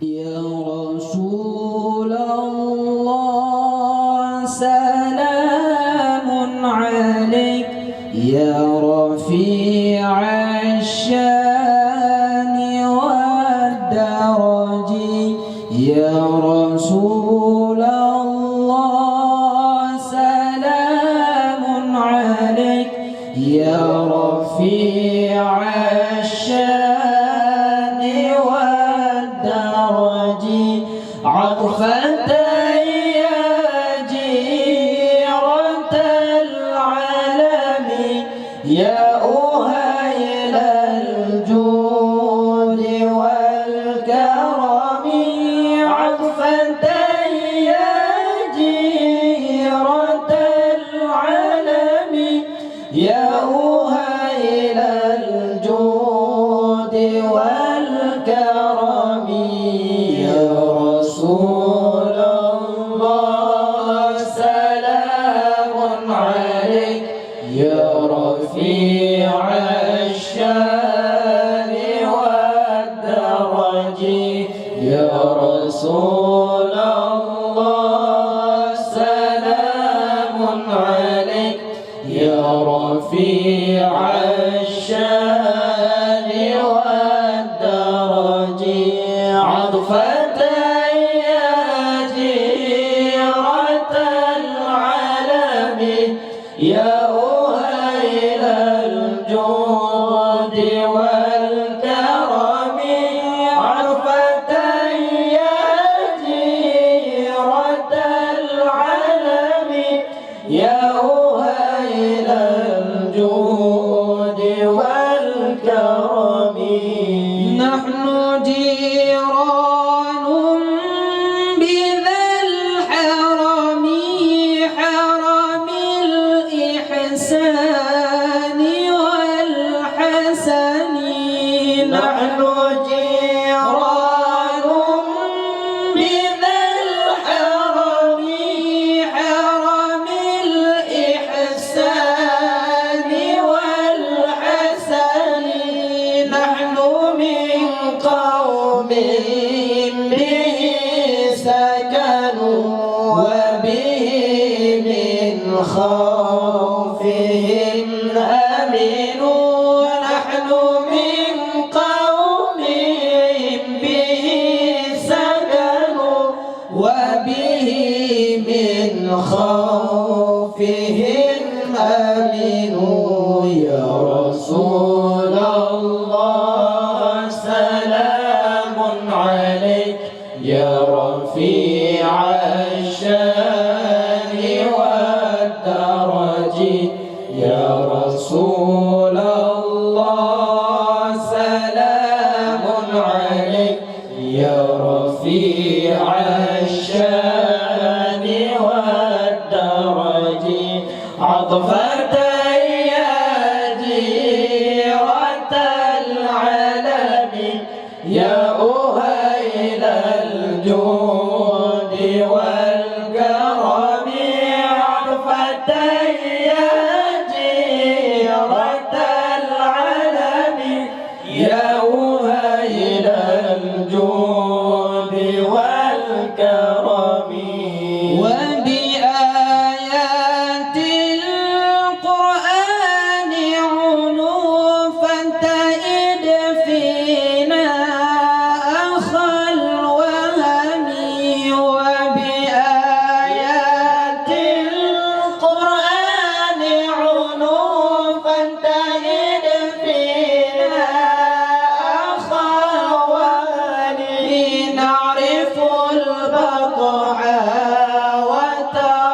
يا رسول الله سلام عليك يا رفيع الشان والدرج يا رسول الله سلام عليك يا رفيع الشان والدرج عطفة يا جيرة العالم يا أهيل الجود والكرم عطفة يا جيرة العالم يا أهيل الجود والكرم يا رسول الله سلام عليك يا رفيع الشان والدرج يا رسول الله سلام عليك يا رفيع الشان والدرج عطفة يا جيرة العالم يا أهيل الجود والكرم عطفة يا جيرة العالم يا أهيل الجود والكرم نحن جيران بذا الحرم حرم الإحسان والحسن نحن جيران بذا الحرم حرم الإحسان والحسن نحن من قوم به سكنوا وبه من خوفهم أمنوا نحن من قوم به سكنوا وبه من خوفهم أمنوا يا رسول الله سلام عليك يا رفيع الشان والدرج يا رسول الله سلام عليك يا رفيع الشان والدرج عطفة يا جيرة العالم يا أهيل الجود والكرم عطفة يا جيرة العالم يا أهيل الجود والكرم وبآيات القرآن عنوفا تئد فينا أخا الوهم وبآيات القرآن عنوفا تئد فينا أخا الوهم نعرف البطح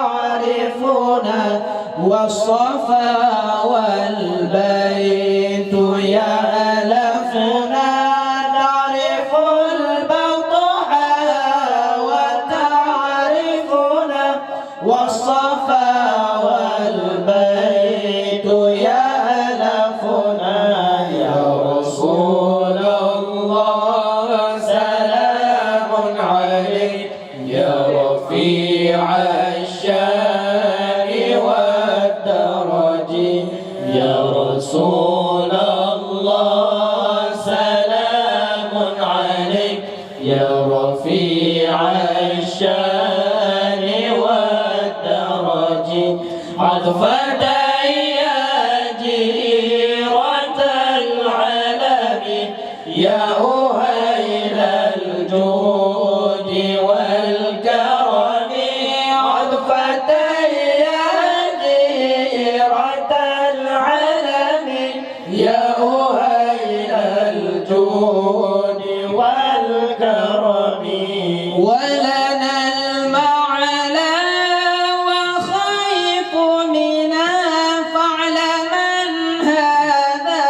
وتعرفنا والصفا والبيت يألفنا نعرف البطح وتعرفنا والصفا والبيت يألفنا يا رسول الله سلام عليك يا رفيع الشان والدرج يا رسول الله عطفة يا جيرة العلم يا أهيل الجود والكرم عطفة يا جيرة العلم يا أهيل الجود والكرم ولنا المعلى وخيف منا فاعلمن هذا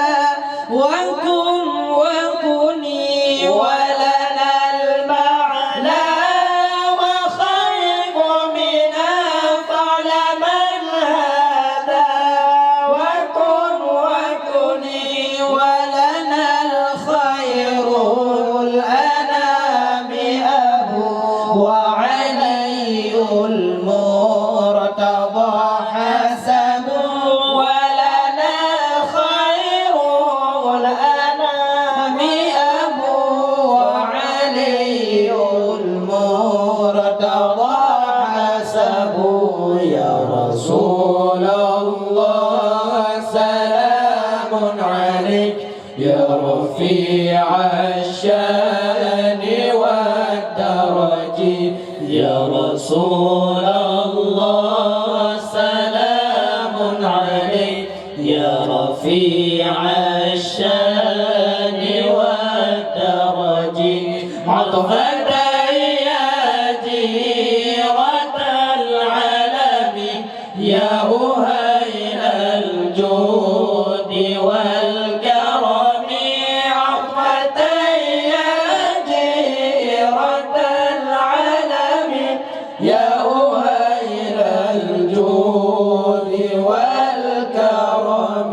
وكن وكني ولنا المعلى وخيف منا فاعلمن هذا وكن وكني ولنا الخير الأنام أبو وعلي المرتضى حسب ولنا خير الأنام أبو وعلي المرتضى حسب يا رسول الله سلام عليك يا رفيع الشان والدرج يا رسول الله سلام عليك يا رفيع الشان والدرج عطفة يا جيرة العلم يا أهيل الجود والكرم عطفة يا جيرة العلم يا أهيل الجود والكرم